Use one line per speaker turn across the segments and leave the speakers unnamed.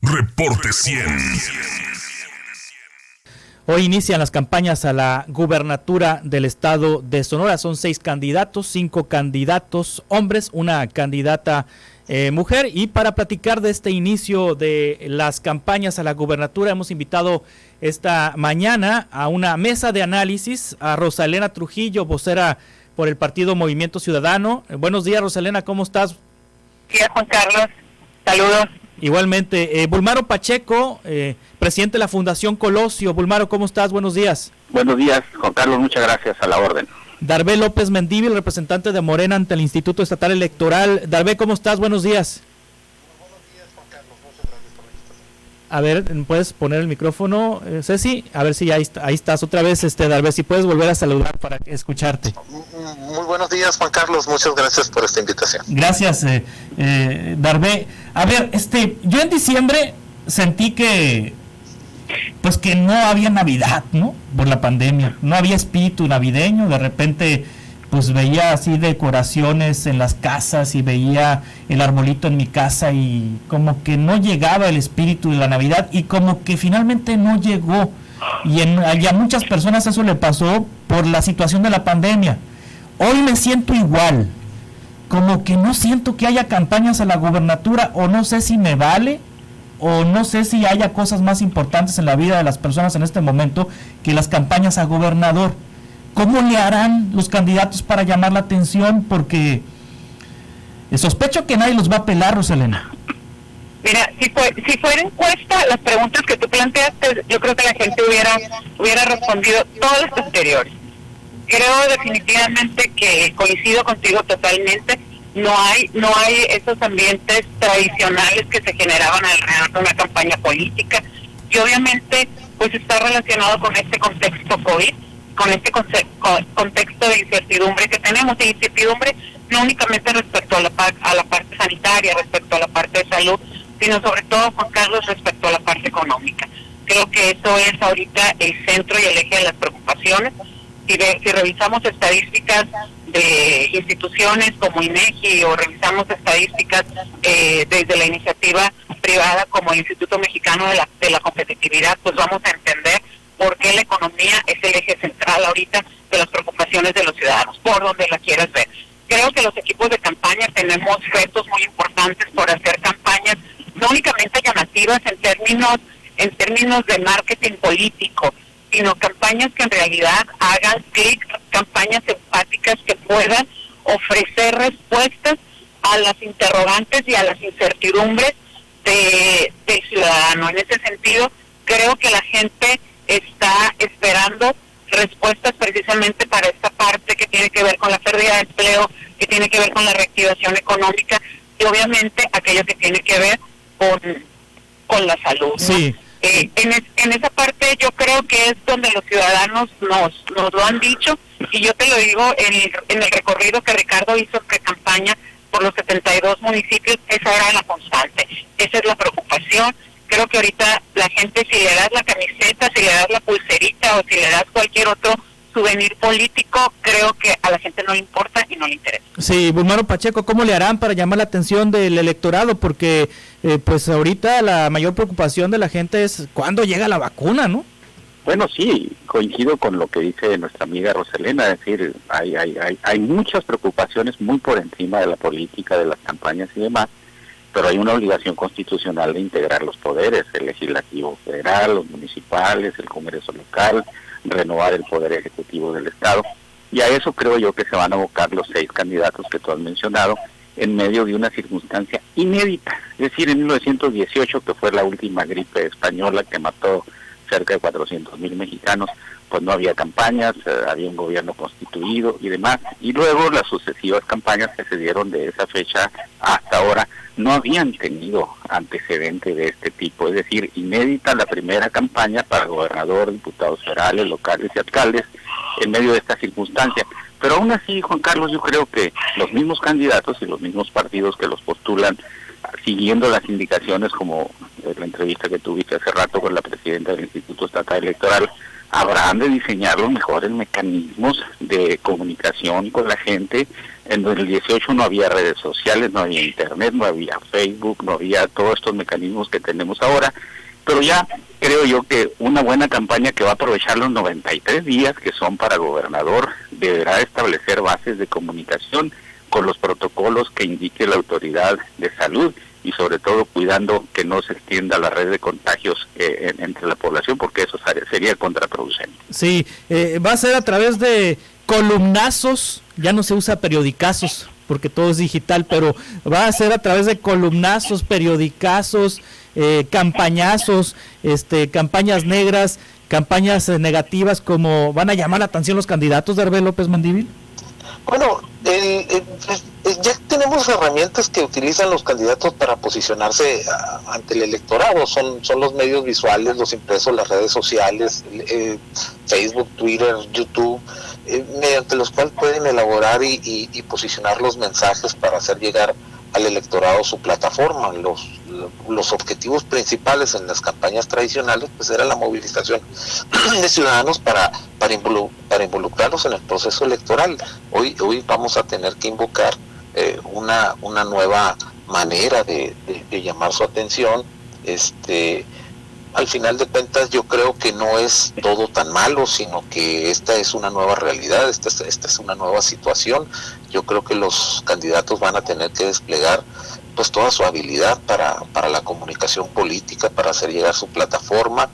Reporte 100.
Hoy inician las campañas a la gubernatura del estado de Sonora. Son 6 candidatos, 5 candidatos hombres, una candidata mujer. Y para platicar de este inicio de las campañas a la gubernatura, hemos invitado esta mañana a una mesa de análisis a Rosalena Trujillo, vocera por el partido Movimiento Ciudadano. Buenos días, Rosalena, ¿cómo estás?
Sí, Juan Carlos, saludos.
Igualmente, Bulmaro Pacheco, presidente de la Fundación Colosio. Bulmaro, ¿cómo estás? Buenos días.
Buenos días, Juan Carlos, muchas gracias, a la orden.
Darvé López Mendívil, representante de Morena ante el Instituto Estatal Electoral. Darvé, ¿cómo estás? Buenos días.
Buenos días, Juan Carlos, muchas gracias por la invitación.
A ver, ¿puedes poner el micrófono, Ceci? A ver si ahí estás otra vez, Darvé, si puedes volver a saludar para escucharte.
Muy buenos días, Juan Carlos, muchas gracias por esta invitación.
Gracias, Darvé. A ver, yo en diciembre sentí que no había Navidad, ¿no? Por la pandemia, no había espíritu navideño. De repente pues veía así decoraciones en las casas y veía el arbolito en mi casa y como que no llegaba el espíritu de la Navidad y como que finalmente no llegó. Y a muchas personas eso le pasó por la situación de la pandemia. Hoy me siento igual, como que no siento que haya campañas a la gubernatura, o no sé si me vale, o no sé si haya cosas más importantes en la vida de las personas en este momento que las campañas a gobernador. ¿Cómo le harán los candidatos para llamar la atención? Porque sospecho que nadie los va a pelar, Rosalena.
Mira, si fuera encuesta, las preguntas que tú planteaste, yo creo que la gente hubiera respondido todas las anteriores. Creo definitivamente que coincido contigo totalmente. No hay esos ambientes tradicionales que se generaban alrededor de una campaña política, y obviamente pues está relacionado con este contexto COVID, con este contexto de incertidumbre que tenemos, de incertidumbre no únicamente respecto a la parte sanitaria, respecto a la parte de salud, sino sobre todo, Juan Carlos, respecto a la parte económica. Creo que eso es ahorita el centro y el eje de las preocupaciones. Si revisamos estadísticas de instituciones como INEGI o revisamos estadísticas desde la iniciativa privada como el Instituto Mexicano de la Competitividad, pues vamos a entender por qué la economía es el eje central ahorita de las preocupaciones de los ciudadanos, por donde la quieras ver. Creo que los equipos de campaña tenemos retos muy importantes por hacer campañas no únicamente llamativas en términos de marketing político, sino campañas que en realidad hagan clic, campañas empáticas que puedan ofrecer respuestas a las interrogantes y a las incertidumbres del ciudadano. En ese sentido, creo que la gente está esperando respuestas precisamente para esta parte que tiene que ver con la pérdida de empleo, que tiene que ver con la reactivación económica y obviamente aquello que tiene que ver con la salud, ¿no?
Sí.
En esa parte yo creo que es donde los ciudadanos nos lo han dicho, y yo te lo digo en el recorrido que Ricardo hizo pre-campaña por los 72 municipios, esa era la constante, esa es la preocupación. Creo que ahorita la gente, si le das la camiseta, si le das la pulserita o si le das cualquier otro souvenir político, creo que a la gente no le importa y no le interesa.
Sí, Bulmaro Pacheco, ¿cómo le harán para llamar la atención del electorado? Porque pues ahorita la mayor preocupación de la gente es cuándo llega la vacuna, ¿no?
Bueno, sí, coincido con lo que dice nuestra amiga Rosalena, es decir, hay muchas preocupaciones muy por encima de la política, de las campañas y demás, pero hay una obligación constitucional de integrar los poderes, el legislativo federal, los municipales, el Congreso local, renovar el poder ejecutivo del Estado, y a eso creo yo que se van a abocar los 6 candidatos que tú has mencionado en medio de una circunstancia inédita. Es decir, en 1918, que fue la última gripe española que mató cerca de 400,000 mexicanos, pues no había campañas, había un gobierno constituido y demás, y luego las sucesivas campañas que se dieron de esa fecha hasta ahora no habían tenido antecedente de este tipo, es decir, inédita la primera campaña para gobernador, diputados federales, locales y alcaldes en medio de esta circunstancia. Pero aún así, Juan Carlos, yo creo que los mismos candidatos y los mismos partidos que los postulan, siguiendo las indicaciones como la entrevista que tuviste hace rato con la presidenta del Instituto Estatal Electoral, habrán de diseñar los mejores mecanismos de comunicación con la gente, En 2018 no había redes sociales, no había internet, no había Facebook, no había todos estos mecanismos que tenemos ahora, pero ya creo yo que una buena campaña que va a aprovechar los 93 días que son para gobernador deberá establecer bases de comunicación con los protocolos que indique la autoridad de salud y sobre todo cuidando que no se extienda la red de contagios entre la población, porque eso sería contraproducente.
Sí, va a ser a través de columnazos, ya no se usa periodicazos porque todo es digital, pero va a ser a través de columnazos, periodicazos, campañazos, campañas negras, campañas negativas, como van a llamar la atención los candidatos de Darbe López Mandíbil.
Bueno, ya tenemos herramientas que utilizan los candidatos para posicionarse ante el electorado. Son los medios visuales, los impresos, las redes sociales, Facebook, Twitter, YouTube, mediante los cuales pueden elaborar y posicionar los mensajes para hacer llegar al electorado su plataforma. Los objetivos principales en las campañas tradicionales pues era la movilización de ciudadanos para involucrarlos en el proceso electoral. Hoy vamos a tener que invocar una nueva manera de llamar su atención. Al final de cuentas yo creo que no es todo tan malo, sino que esta es una nueva realidad, esta es una nueva situación. Yo creo que los candidatos van a tener que desplegar pues toda su habilidad para la comunicación política, para hacer llegar su plataforma.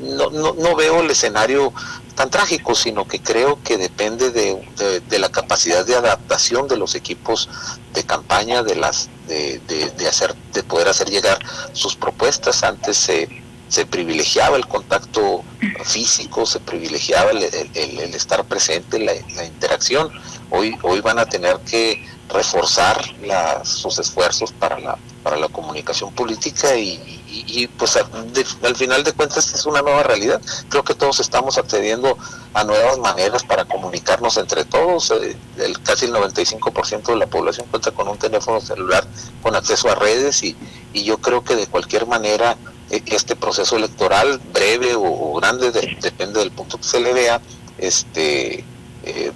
No veo el escenario tan trágico, sino que creo que depende de la capacidad de adaptación de los equipos de campaña, de poder hacer llegar sus propuestas. Antes se privilegiaba el contacto físico, se privilegiaba el estar presente, la interacción. Hoy van a tener que reforzar sus esfuerzos para la comunicación política y pues al final de cuentas es una nueva realidad. Creo que todos estamos accediendo a nuevas maneras para comunicarnos entre todos. Casi el 95% de la población cuenta con un teléfono celular con acceso a redes y yo creo que de cualquier manera este proceso electoral, breve o grande, depende del punto que se le vea,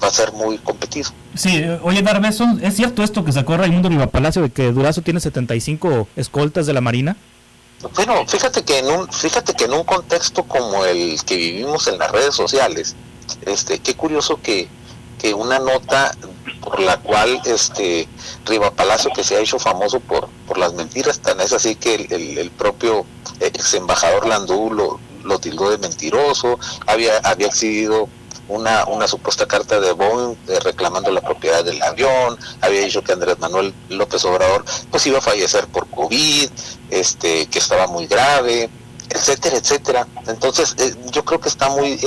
va a ser muy competido.
Sí, oye Darbe, ¿es cierto esto que sacó Raimundo Rivapalacio de que Durazo tiene 75 escoltas de la Marina?
Bueno, fíjate que en un contexto como el que vivimos en las redes sociales, qué curioso que una nota por la cual Rivapalacio, que se ha hecho famoso por las mentiras, tan es así que el propio ex embajador Landú lo tildó de mentiroso, había exhibido una supuesta carta de Boeing reclamando la propiedad del avión, había dicho que Andrés Manuel López Obrador pues iba a fallecer por COVID, que estaba muy grave, etcétera, etcétera. Entonces yo creo que está muy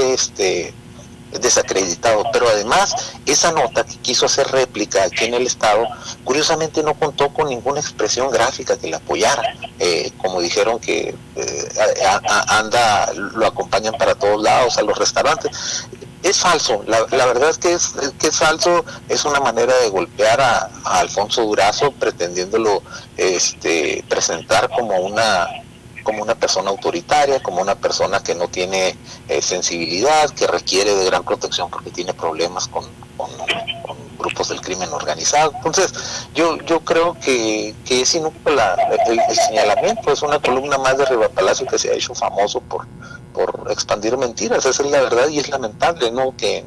desacreditado, pero además esa nota que quiso hacer réplica aquí en el estado, curiosamente no contó con ninguna expresión gráfica que la apoyara, como dijeron que lo acompañan para todos lados, a los restaurantes. Es falso, la verdad es que es falso, es una manera de golpear a Alfonso Durazo, pretendiéndolo presentar como una persona autoritaria, como una persona que no tiene sensibilidad, que requiere de gran protección porque tiene problemas con grupos del crimen organizado. Entonces, yo creo que es inútil el señalamiento, es una columna más de Rivapalacio que se ha hecho famoso por expandir mentiras. Esa es la verdad y es lamentable, ¿no?, que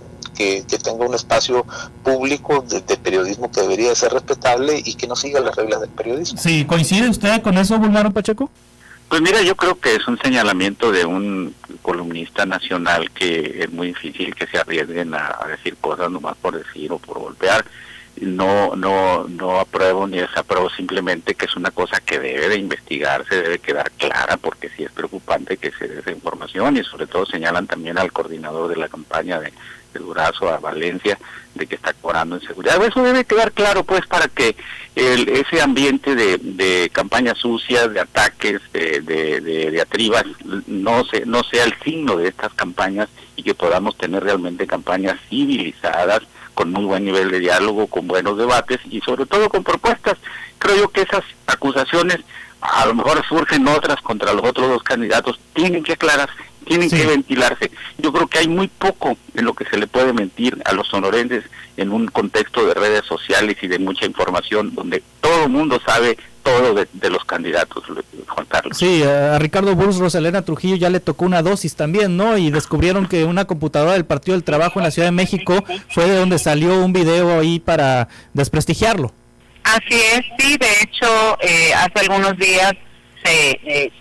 tenga un espacio público de periodismo que debería de ser respetable y que no siga las reglas del periodismo.
Sí, ¿coincide usted con eso, Bulmaro Pacheco?
Pues mira, yo creo que es un señalamiento de un columnista nacional que es muy difícil que se arriesguen a decir cosas nomás por decir o por golpear. No apruebo ni desapruebo, simplemente que es una cosa que debe de investigarse, debe quedar clara, porque sí es preocupante que se dé esa información, y sobre todo señalan también al coordinador de la campaña de Durazo, a Valencia, de que está cobrando en seguridad. Eso debe quedar claro, pues, para que ese ambiente de campañas sucias, de ataques, de diatribas, no sea el signo de estas campañas, y que podamos tener realmente campañas civilizadas, con muy buen nivel de diálogo, con buenos debates y sobre todo con propuestas. Creo yo que esas acusaciones, a lo mejor surgen otras contra los otros dos candidatos, tienen que aclararse, tienen que ventilarse. Yo creo que hay muy poco en lo que se le puede mentir a los sonorenses en un contexto de redes sociales y de mucha información, donde todo el mundo sabe todo de los candidatos, Juan Carlos.
Sí, a Ricardo Burs, Rosalena Trujillo ya le tocó una dosis también, ¿no? Y descubrieron que una computadora del Partido del Trabajo en la Ciudad de México fue de donde salió un video ahí para desprestigiarlo.
Así es, sí, de hecho, hace algunos días se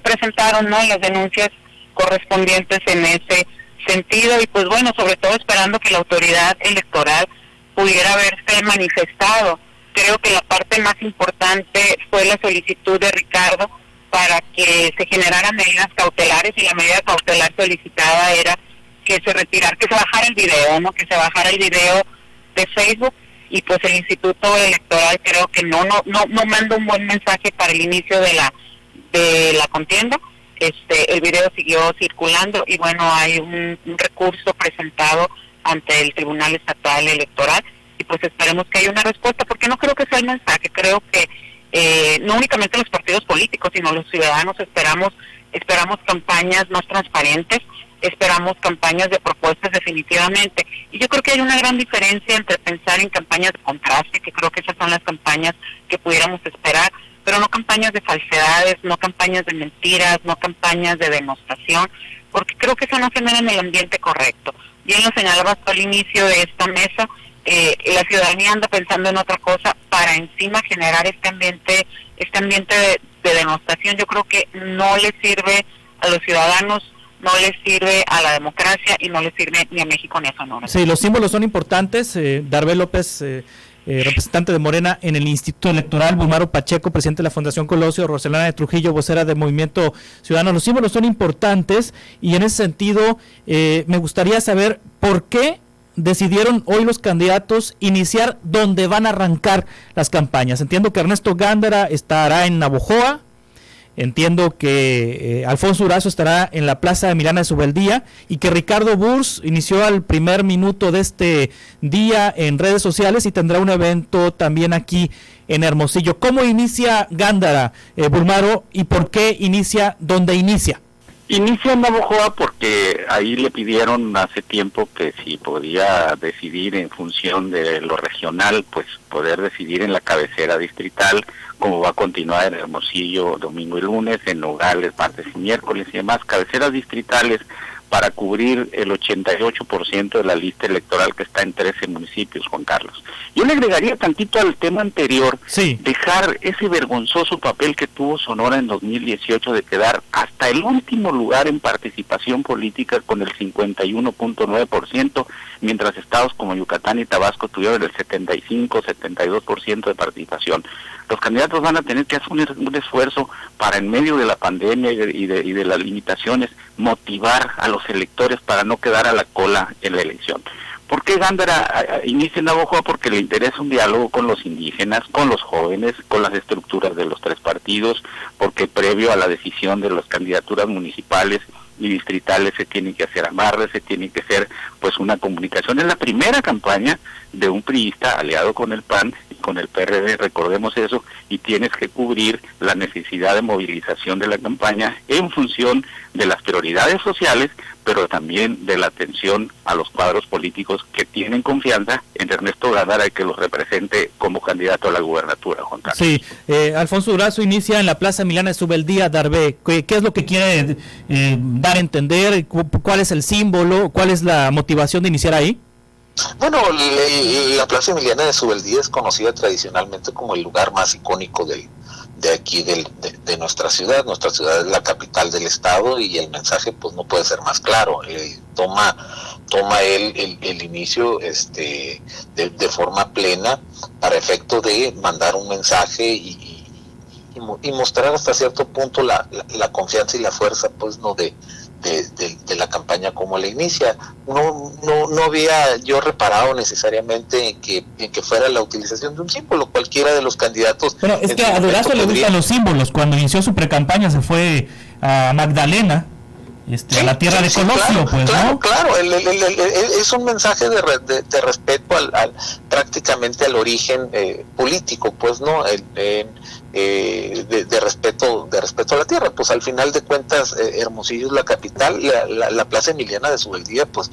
presentaron, ¿no?, las denuncias correspondientes en ese sentido, y pues bueno, sobre todo esperando que la autoridad electoral pudiera haberse manifestado. Creo que la parte más importante fue la solicitud de Ricardo para que se generaran medidas cautelares, y la medida cautelar solicitada era que se retirara, que se bajara el video, ¿no?, que se bajara el video de Facebook, y pues el Instituto Electoral creo que no manda un buen mensaje para el inicio de la contienda. El video siguió circulando y bueno, hay un recurso presentado ante el Tribunal Estatal Electoral, y pues esperemos que haya una respuesta, porque no creo que sea el mensaje. Creo que no únicamente los partidos políticos, sino los ciudadanos esperamos campañas más transparentes, esperamos campañas de propuestas definitivamente, y yo creo que hay una gran diferencia entre pensar en campañas de contraste, que creo que esas son las campañas que pudiéramos esperar, pero no campañas de falsedades, no campañas de mentiras, no campañas de denostación, porque creo que eso no genera en el ambiente correcto. Bien lo señalabas tú al inicio de esta mesa, la ciudadanía anda pensando en otra cosa para encima generar este ambiente de denostación. Yo creo que no le sirve a los ciudadanos, no les sirve a la democracia y no les sirve ni a México ni a Sonora.
Sí, los símbolos son importantes. Darbé López, representante de Morena en el Instituto Electoral, Bulmaro Pacheco, presidente de la Fundación Colosio, Rosalena de Trujillo, vocera de Movimiento Ciudadano. Los símbolos son importantes y en ese sentido me gustaría saber por qué decidieron hoy los candidatos iniciar donde van a arrancar las campañas. Entiendo que Ernesto Gándara estará en Navojoa, entiendo que Alfonso Durazo estará en la Plaza Emiliana de Subeldía y que Ricardo Burs inició al primer minuto de este día en redes sociales y tendrá un evento también aquí en Hermosillo. ¿Cómo inicia Gándara, Bulmaro, y por qué inicia donde inicia?
Inicia en Navojoa porque ahí le pidieron hace tiempo que si podía decidir en función de lo regional, pues poder decidir en la cabecera distrital, como va a continuar en Hermosillo domingo y lunes, en Nogales martes y miércoles y demás, cabeceras distritales para cubrir el 88% de la lista electoral que está en 13 municipios, Juan Carlos. Yo le agregaría tantito al tema anterior, dejar ese vergonzoso papel que tuvo Sonora en 2018 de quedar hasta el último lugar en participación política con el 51.9%, mientras estados como Yucatán y Tabasco tuvieron el 75-72% de participación. Los candidatos van a tener que hacer un esfuerzo para, en medio de la pandemia y de las limitaciones, motivar a los electores para no quedar a la cola en la elección. ¿Por qué Gándara inicia en Navojoa? Porque le interesa un diálogo con los indígenas, con los jóvenes, con las estructuras de los tres partidos, porque previo a la decisión de las candidaturas municipales y distritales se tienen que hacer amarres, se tiene que hacer pues una comunicación. Es la primera campaña de un priista aliado con el PAN y con el PRD, recordemos eso, y tienes que cubrir la necesidad de movilización de la campaña en función de las prioridades sociales, pero también de la atención a los cuadros políticos que tienen confianza en Ernesto Gándara y que los represente como candidato a la gubernatura, Juan Carlos.
Sí, Alfonso Durazo inicia en la Plaza Emiliana de Subeldía, Darbé. ¿Qué es lo que quiere dar a entender? ¿Cuál es el símbolo? ¿Cuál es la motivación de iniciar ahí?
Bueno, la Plaza Emiliana de Subeldía es conocida tradicionalmente como el lugar más icónico de aquí de nuestra ciudad. Nuestra ciudad es la capital del estado y el mensaje pues no puede ser más claro. Toma el inicio de forma plena para efecto de mandar un mensaje y mostrar hasta cierto punto la confianza y la fuerza pues no de la campaña como la inicia. No había yo reparado necesariamente en que fuera la utilización de un símbolo. Cualquiera de los candidatos.
Pero es que a Durazo le gustan los símbolos. Cuando inició su precampaña se fue a Magdalena, a la tierra de Colosio,
claro,
pues,
claro,
¿no?
Claro, es un mensaje de respeto al prácticamente al origen político, pues, ¿no? De respeto a la tierra. Pues al final de cuentas, Hermosillo es la capital, la Plaza Emiliana de Zubeldía, pues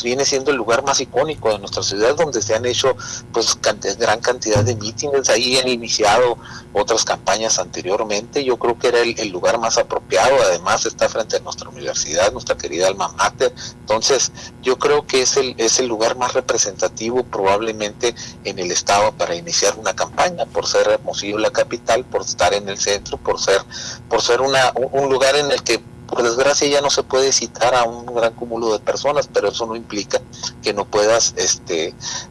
viene siendo el lugar más icónico de nuestra ciudad, donde se han hecho pues gran cantidad de mítines. Ahí han iniciado otras campañas anteriormente. Yo creo que era el lugar más apropiado. Además está frente a nuestra universidad, nuestra querida alma mater. Entonces yo creo que es el lugar más representativo probablemente en el estado para iniciar una campaña, por ser Hermosillo la capital, por estar en el centro, por ser un lugar en el que por desgracia ya no se puede citar a un gran cúmulo de personas, pero eso no implica que no puedas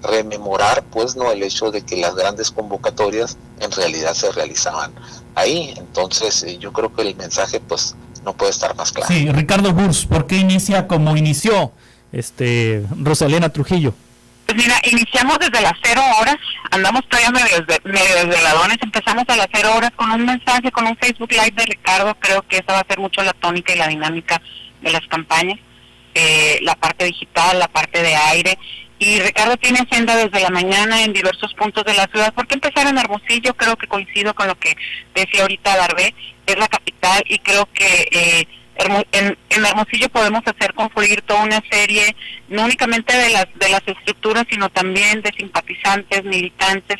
rememorar, pues, no, el hecho de que las grandes convocatorias en realidad se realizaban ahí. Entonces yo creo que el mensaje pues no puede estar más claro.
Sí, Ricardo Burs, ¿por qué inicia como inició Rosalena Trujillo?
Pues mira, iniciamos desde las 0 horas, andamos todavía medio desveladones, empezamos a las 0 horas con un mensaje, con un Facebook Live de Ricardo. Creo que esa va a ser mucho la tónica y la dinámica de las campañas, la parte digital, la parte de aire. Y Ricardo tiene agenda desde la mañana en diversos puntos de la ciudad. ¿Por qué empezar en Hermosillo? Creo que coincido con lo que decía ahorita Darvé, es la capital, y creo que en Hermosillo podemos hacer confluir toda una serie, no únicamente de las estructuras, sino también de simpatizantes, militantes,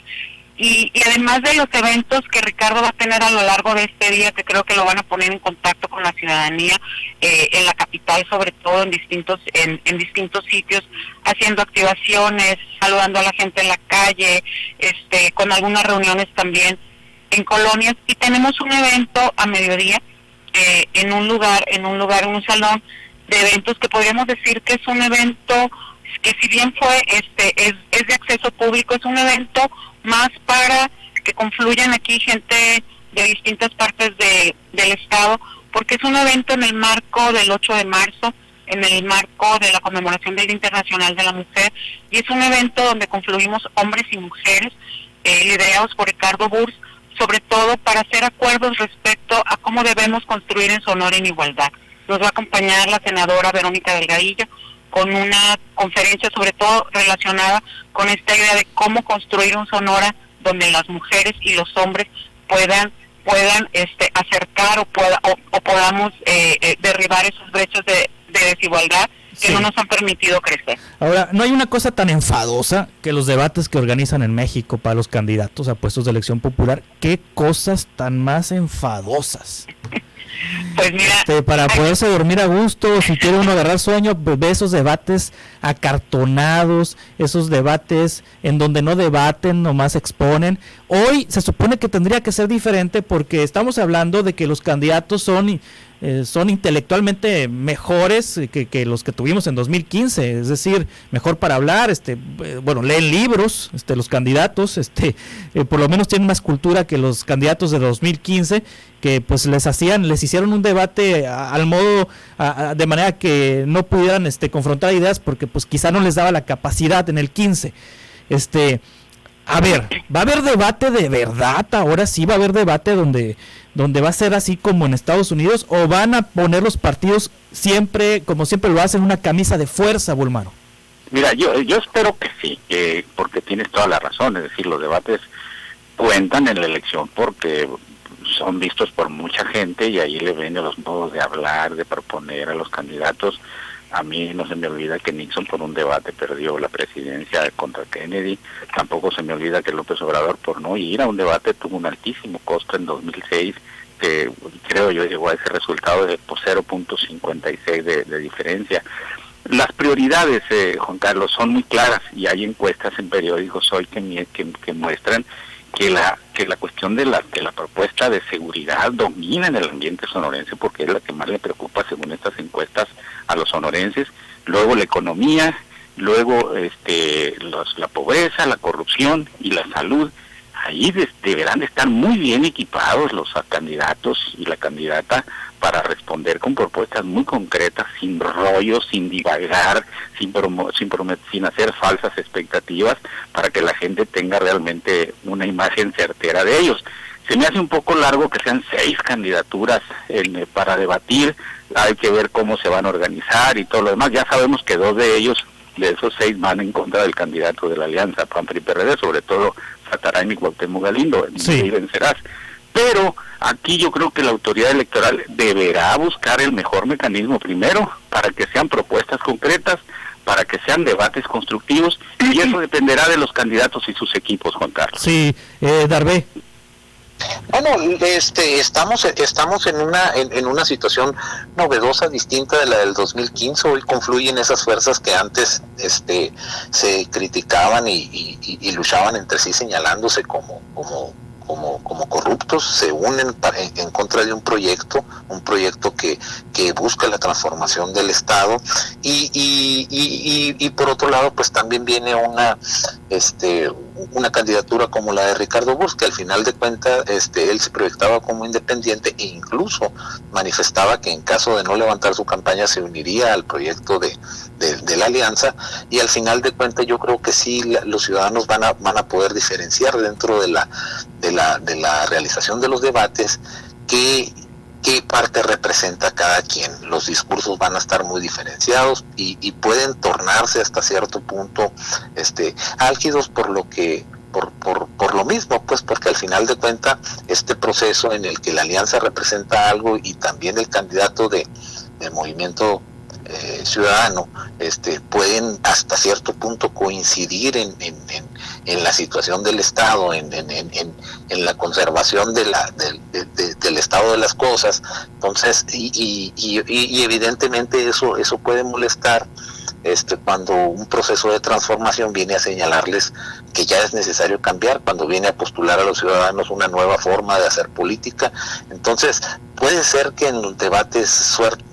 y además de los eventos que Ricardo va a tener a lo largo de este día, que creo que lo van a poner en contacto con la ciudadanía en la capital, sobre todo en distintos sitios, haciendo activaciones, saludando a la gente en la calle, con algunas reuniones también en colonias. Y tenemos un evento a mediodía en un salón de eventos que podríamos decir que es un evento que, si bien fue es de acceso público, es un evento más para que confluyan aquí gente de distintas partes del estado, porque es un evento en el marco del 8 de marzo, en el marco de la conmemoración del Día Internacional de la Mujer, y es un evento donde confluimos hombres y mujeres, liderados por Ricardo Burs, sobre todo para hacer acuerdos respecto a cómo debemos construir en Sonora en igualdad. Nos va a acompañar la senadora Verónica Delgadillo con una conferencia sobre todo relacionada con esta idea de cómo construir un Sonora donde las mujeres y los hombres puedan acercar o podamos derribar esos brechos de desigualdad que no nos han permitido crecer.
Ahora, no hay una cosa tan enfadosa que los debates que organizan en México para los candidatos a puestos de elección popular. ¿Qué cosas tan más enfadosas?
Pues mira,
para poderse dormir a gusto, si quiere uno agarrar sueño, pues ve esos debates acartonados, esos debates en donde no debaten, nomás exponen. Hoy se supone que tendría que ser diferente, porque estamos hablando de que los candidatos son intelectualmente mejores que los que tuvimos en 2015, es decir, mejor para hablar, leen libros, los candidatos, por lo menos tienen más cultura que los candidatos de 2015, que pues les hicieron un debate al modo, de manera que no pudieran confrontar ideas, porque pues quizá no les daba la capacidad en el 15. A ver, ¿va a haber debate de verdad? Ahora sí va a haber debate donde va a ser así como en Estados Unidos, o van a poner los partidos siempre, como siempre lo hacen, una camisa de fuerza, Bulmaro.
Mira, yo espero que sí, porque tienes toda la razón. Es decir, los debates cuentan en la elección porque son vistos por mucha gente y ahí le ven los modos de hablar, de proponer a los candidatos. A mí no se me olvida que Nixon por un debate perdió la presidencia contra Kennedy. Tampoco se me olvida que López Obrador, por no ir a un debate, tuvo un altísimo costo en 2006, que creo yo llegó a ese resultado de 0.56 de diferencia. Las prioridades, Juan Carlos, son muy claras, y hay encuestas en periódicos hoy que muestran que la cuestión de la propuesta de seguridad domina en el ambiente sonorense, porque es la que más le preocupa según estas encuestas a los sonorenses. Luego la economía, luego la pobreza, la corrupción y la salud. Ahí deberán de estar muy bien equipados los candidatos y la candidata para responder con propuestas muy concretas, sin rollos, sin divagar, sin hacer falsas expectativas, para que la gente tenga realmente una imagen certera de ellos. Se me hace un poco largo que sean 6 candidaturas para debatir. Hay que ver cómo se van a organizar y todo lo demás. Ya sabemos que 2 de ellos de esos 6 van en contra del candidato de la alianza PAN PRI PRD, sobre todo Satarain y Cuauhtémoc Galindo, y vencerás. Pero aquí yo creo que la autoridad electoral deberá buscar el mejor mecanismo primero para que sean propuestas concretas, para que sean debates constructivos, y eso dependerá de los candidatos y sus equipos, Juan Carlos.
Sí, Darvé.
Bueno, estamos en una situación novedosa, distinta de la del 2015. Hoy confluyen esas fuerzas que antes se criticaban y luchaban entre sí, señalándose como corruptos, se unen en contra de un proyecto que busca la transformación del Estado, y por otro lado pues también viene una candidatura como la de Ricardo Burs, que al final de cuentas él se proyectaba como independiente e incluso manifestaba que en caso de no levantar su campaña se uniría al proyecto de la alianza, y al final de cuentas yo creo que sí los ciudadanos van a poder diferenciar dentro de la realización de los debates qué parte representa cada quien. Los discursos van a estar muy diferenciados y pueden tornarse hasta cierto punto álgidos por lo mismo, pues porque al final de cuentas este proceso en el que la alianza representa algo y también el candidato del movimiento ciudadano pueden hasta cierto punto coincidir en la situación del Estado, en la conservación del estado de las cosas. Entonces y evidentemente eso puede molestar cuando un proceso de transformación viene a señalarles que ya es necesario cambiar, cuando viene a postular a los ciudadanos una nueva forma de hacer política. Entonces puede ser que en los debates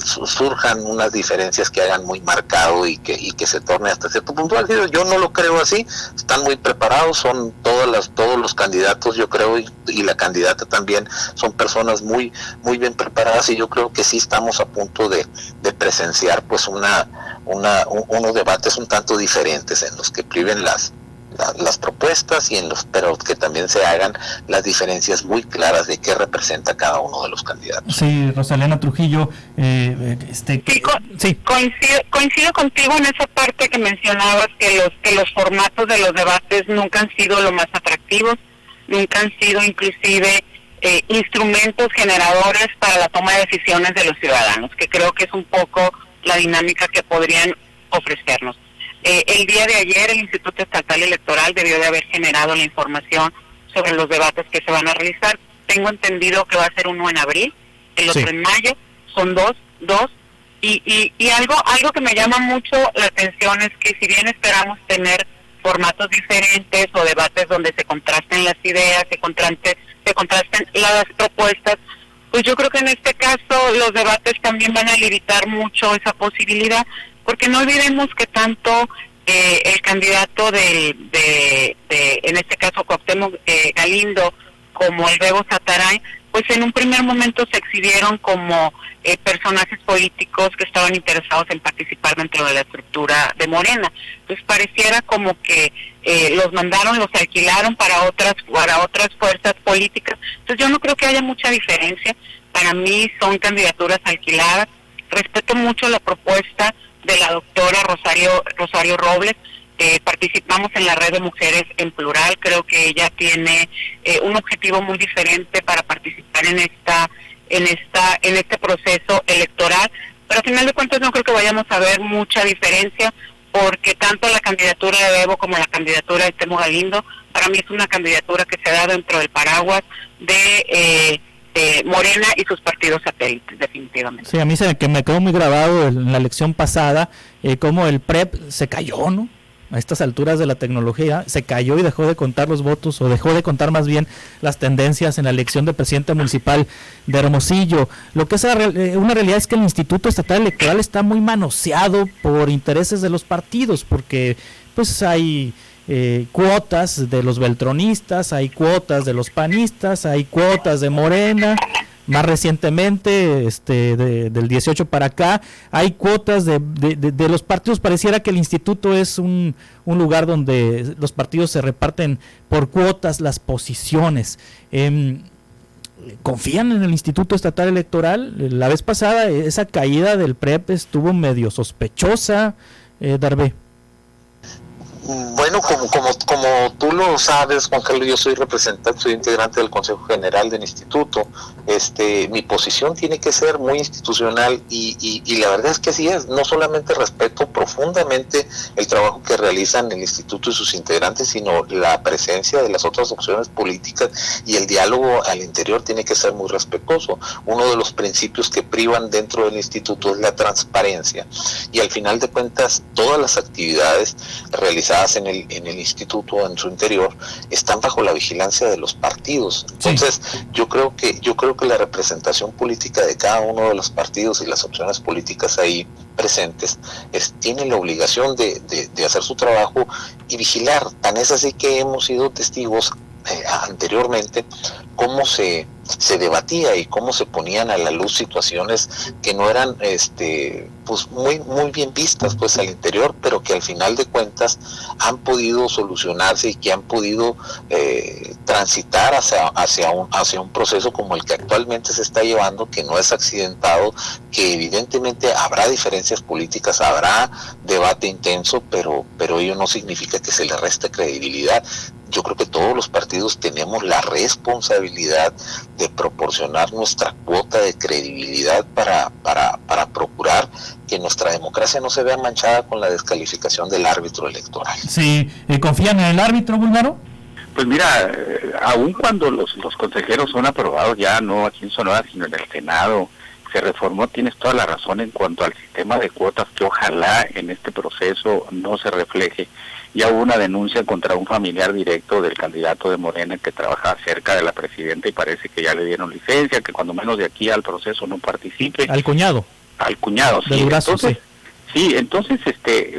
surjan unas diferencias que hagan muy marcado y que se torne hasta cierto punto álgido. Yo no lo creo así, están muy preparados, son todos los candidatos, yo creo, y la candidata también, son personas muy muy bien preparadas, y yo creo que sí estamos a punto de presenciar pues unos debates un tanto diferentes en los que priven las propuestas pero que también se hagan las diferencias muy claras de qué representa cada uno de los candidatos.
Sí, Rosalena Trujillo,
sí. Coincido contigo en esa parte que mencionabas, que los formatos de los debates nunca han sido lo más atractivos, nunca han sido inclusive instrumentos generadores para la toma de decisiones de los ciudadanos, que creo que es un poco la dinámica que podrían ofrecernos. El día de ayer el Instituto Estatal Electoral debió de haber generado la información sobre los debates que se van a realizar. Tengo entendido que va a ser uno en abril, el otro en mayo, son dos, y algo que me llama mucho la atención es que si bien esperamos tener formatos diferentes o debates donde se contrasten las ideas, se contrasten las propuestas, pues yo creo que en este caso los debates también van a limitar mucho esa posibilidad, porque no olvidemos que tanto el candidato de en este caso Cuauhtémoc Galindo como el Bebo Satarain, pues en un primer momento se exhibieron como personajes políticos que estaban interesados en participar dentro de la estructura de Morena. Entonces pareciera como que los mandaron, los alquilaron para otras fuerzas políticas. Entonces yo no creo que haya mucha diferencia. Para mí son candidaturas alquiladas. Respeto mucho la propuesta de la doctora Rosario Robles. Participamos en la red de mujeres en plural. Creo que ella tiene un objetivo muy diferente para participar en este proceso electoral, pero al final de cuentas no creo que vayamos a ver mucha diferencia, porque tanto la candidatura de Bebo como la candidatura de Cuauhtémoc Galindo para mí es una candidatura que se da dentro del paraguas de Morena y sus partidos satélites, definitivamente.
Sí, a mí me quedó muy grabado en la elección pasada cómo el PREP se cayó, ¿no? A estas alturas de la tecnología se cayó y dejó de contar los votos, o dejó de contar más bien las tendencias en la elección de presidente municipal de Hermosillo. Lo que es una realidad es que el Instituto Estatal Electoral está muy manoseado por intereses de los partidos, porque pues hay cuotas de los beltronistas, hay cuotas de los panistas, hay cuotas de Morena. Más recientemente, del 18 para acá, hay cuotas de los partidos. Pareciera que el instituto es un lugar donde los partidos se reparten por cuotas las posiciones. ¿Confían en el Instituto Estatal Electoral? La vez pasada esa caída del PREP estuvo medio sospechosa, Darvé.
Bueno, como tú lo sabes, Juan Carlos, yo soy representante, soy integrante del Consejo General del Instituto. Mi posición tiene que ser muy institucional y la verdad es que así es. No solamente respeto profundamente el trabajo que realizan el Instituto y sus integrantes, sino la presencia de las otras opciones políticas y el diálogo al interior tiene que ser muy respetuoso. Uno de los principios que privan dentro del Instituto es la transparencia y al final de cuentas todas las actividades realizadas en el instituto, en su interior, están bajo la vigilancia de los partidos. Entonces, sí, yo creo que la representación política de cada uno de los partidos y las opciones políticas ahí presentes tienen la obligación de hacer su trabajo y vigilar. Tan es así que hemos sido testigos anteriormente cómo se debatía y cómo se ponían a la luz situaciones que no eran pues muy bien vistas pues al interior, pero que al final de cuentas han podido solucionarse y que han podido transitar hacia un proceso como el que actualmente se está llevando, que no es accidentado, que evidentemente habrá diferencias políticas, habrá debate intenso, pero ello no significa que se le reste credibilidad. Yo creo que todos los partidos tenemos la responsabilidad de proporcionar nuestra cuota de credibilidad para procurar que nuestra democracia no se vea manchada con la descalificación del árbitro electoral.
Sí, ¿confían en el árbitro, Bulmaro?
Pues mira, aun cuando los consejeros son aprobados ya no aquí en Sonora, sino en el Senado, se reformó, tienes toda la razón en cuanto al sistema de cuotas, que ojalá en este proceso no se refleje. Ya hubo una denuncia contra un familiar directo del candidato de Morena que trabaja cerca de la presidenta y parece que ya le dieron licencia, que cuando menos de aquí al proceso no participe.
Al cuñado.
Al cuñado, sí.
Durazo,
entonces, sí, entonces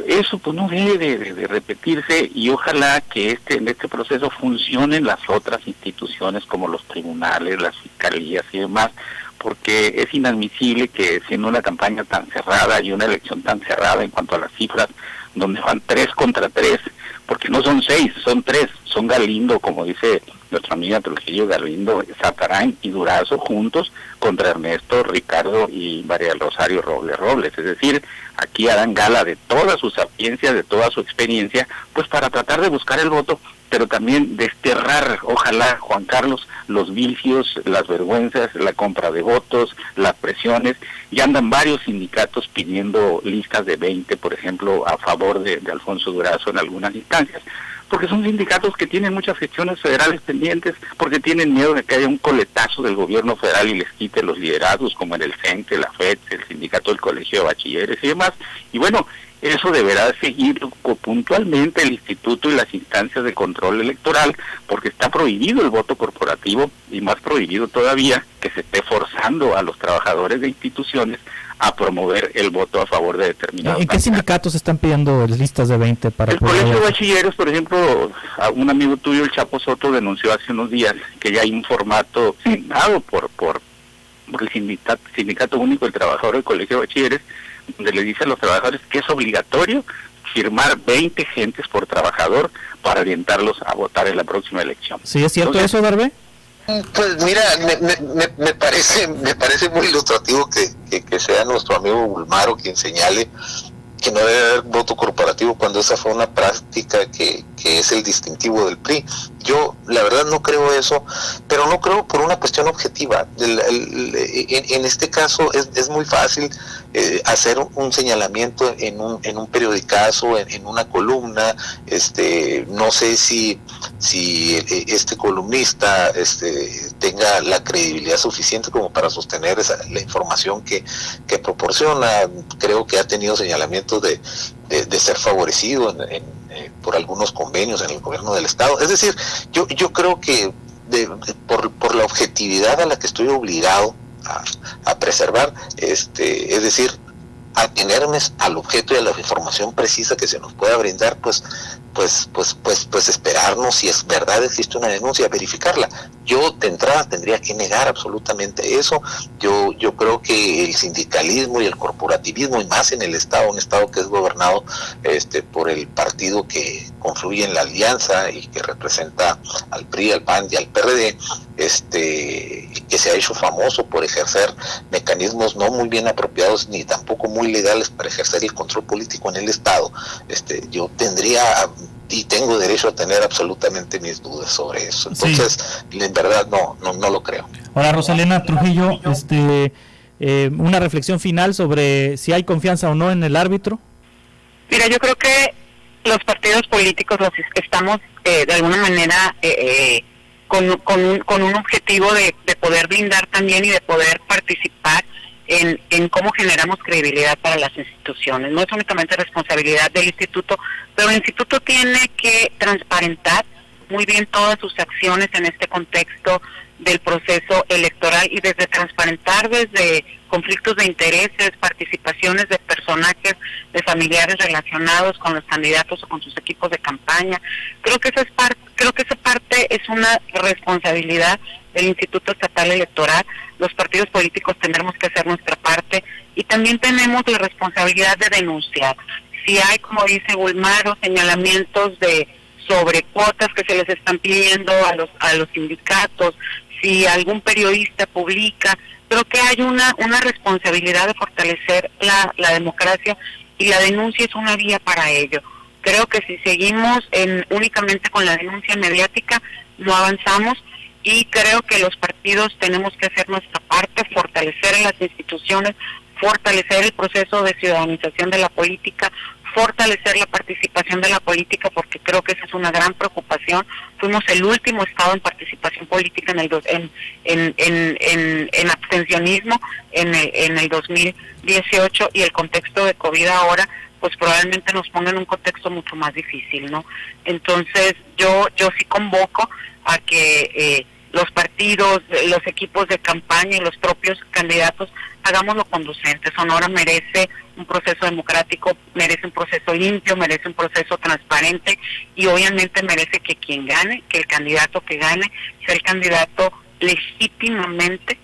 eso pues no debe de repetirse y ojalá que en este proceso funcionen las otras instituciones como los tribunales, las fiscalías y demás, porque es inadmisible que siendo una campaña tan cerrada y una elección tan cerrada en cuanto a las cifras, donde van 3 contra 3, porque no son 6, son 3, son Galindo, como dice nuestra amiga Trujillo, Galindo, Satarán y Durazo juntos contra Ernesto, Ricardo y María del Rosario Robles. Es decir, aquí harán gala de toda su sapiencia, de toda su experiencia, pues para tratar de buscar el voto, pero también desterrar, ojalá, Juan Carlos, los vicios, las vergüenzas, la compra de votos, las presiones. Y andan varios sindicatos pidiendo listas de 20, por ejemplo, a favor de Alfonso Durazo en algunas instancias, porque son sindicatos que tienen muchas gestiones federales pendientes, porque tienen miedo de que haya un coletazo del gobierno federal y les quite los liderazgos, como en el CENTE, la FED, el sindicato del Colegio de Bachilleres y demás. Y bueno, eso deberá seguir puntualmente el instituto y las instancias de control electoral, porque está prohibido el voto corporativo y más prohibido todavía que se esté forzando a los trabajadores de instituciones a promover el voto a favor de determinados.
¿En qué sindicatos están pidiendo listas de 20 para
el Colegio de Bachilleres, por ejemplo, un amigo tuyo, el Chapo Soto, denunció hace unos días que ya hay un formato signado por el Sindicato Único del Trabajador del Colegio de Bachilleres, donde le dice a los trabajadores que es obligatorio firmar 20 gentes por trabajador para orientarlos a votar en la próxima elección.
¿Sí es cierto eso, Darbe?
Pues mira, me parece muy ilustrativo que sea nuestro amigo Bulmaro quien señale que no debe haber voto corporativo cuando esa fue una práctica que es el distintivo del PRI. Yo la verdad no creo eso, pero no creo por una cuestión objetiva. En este caso es muy fácil hacer un señalamiento en un periodicazo, en una columna. No sé si este columnista tenga la credibilidad suficiente como para sostener la información que proporciona. Creo que ha tenido señalamientos de ser favorecido por algunos convenios en el gobierno del estado. Es decir, yo creo que por la objetividad a la que estoy obligado a preservar, es decir, atenerme al objeto y a la información precisa que se nos pueda brindar, pues esperarnos, si es verdad existe una denuncia, verificarla. Yo de entrada tendría que negar absolutamente eso. Yo creo que el sindicalismo y el corporativismo, y más en el estado, un estado que es gobernado por el partido que confluye en la alianza y que representa al PRI, al PAN y al PRD, que se ha hecho famoso por ejercer mecanismos no muy bien apropiados ni tampoco muy legales para ejercer el control político en el estado. Yo tendría y tengo derecho a tener absolutamente mis dudas sobre eso. Entonces, en verdad no lo creo.
Ahora, Rosalena Trujillo, una reflexión final sobre si hay confianza o no en el árbitro.
Mira, yo creo que los partidos políticos los estamos de alguna manera con un objetivo de poder blindar también y de poder participar en cómo generamos credibilidad para las instituciones. No es únicamente responsabilidad del instituto, pero el instituto tiene que transparentar muy bien todas sus acciones en este contexto del proceso electoral, y desde transparentar desde conflictos de intereses, participaciones de personajes, de familiares relacionados con los candidatos o con sus equipos de campaña. Creo que esa parte es una responsabilidad del Instituto Estatal Electoral. Los partidos políticos tendremos que hacer nuestra parte y también tenemos la responsabilidad de denunciar. Si hay, como dice Bulmaro, señalamientos de sobre cuotas que se les están pidiendo a los sindicatos, si algún periodista publica, creo que hay una responsabilidad de fortalecer la democracia, y la denuncia es una vía para ello. Creo que si seguimos únicamente con la denuncia mediática, no avanzamos, y creo que los partidos tenemos que hacer nuestra parte, fortalecer en las instituciones, fortalecer el proceso de ciudadanización de la política, fortalecer la participación de la política, porque creo que esa es una gran preocupación. Fuimos el último estado en participación política en abstencionismo en el 2018, y el contexto de COVID ahora pues probablemente nos ponga en un contexto mucho más difícil, ¿no? Entonces yo sí convoco a que los partidos, los equipos de campaña y los propios candidatos hagámoslo conducente. Sonora merece un proceso democrático, merece un proceso limpio, merece un proceso transparente, y obviamente merece que quien gane, que el candidato que gane, sea el candidato legítimamente,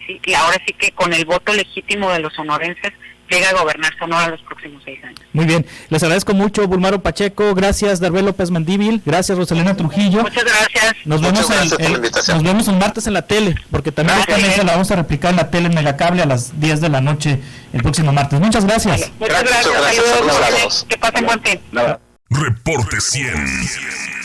¿sí? Y ahora sí que con el voto legítimo de los sonorenses llega a gobernar Sonora los próximos 6 años.
Muy bien, les agradezco mucho, Bulmaro Pacheco, gracias Darvé López Mandíbil, gracias Rosalena Trujillo.
Muchas gracias.
Nos vemos el martes en la tele, porque también esta mesa la vamos a replicar en la tele en Megacable a las 10 de la noche el próximo martes. Muchas gracias.
Muchas gracias. Saludos. Que pasen buen fin.
Reporte 100.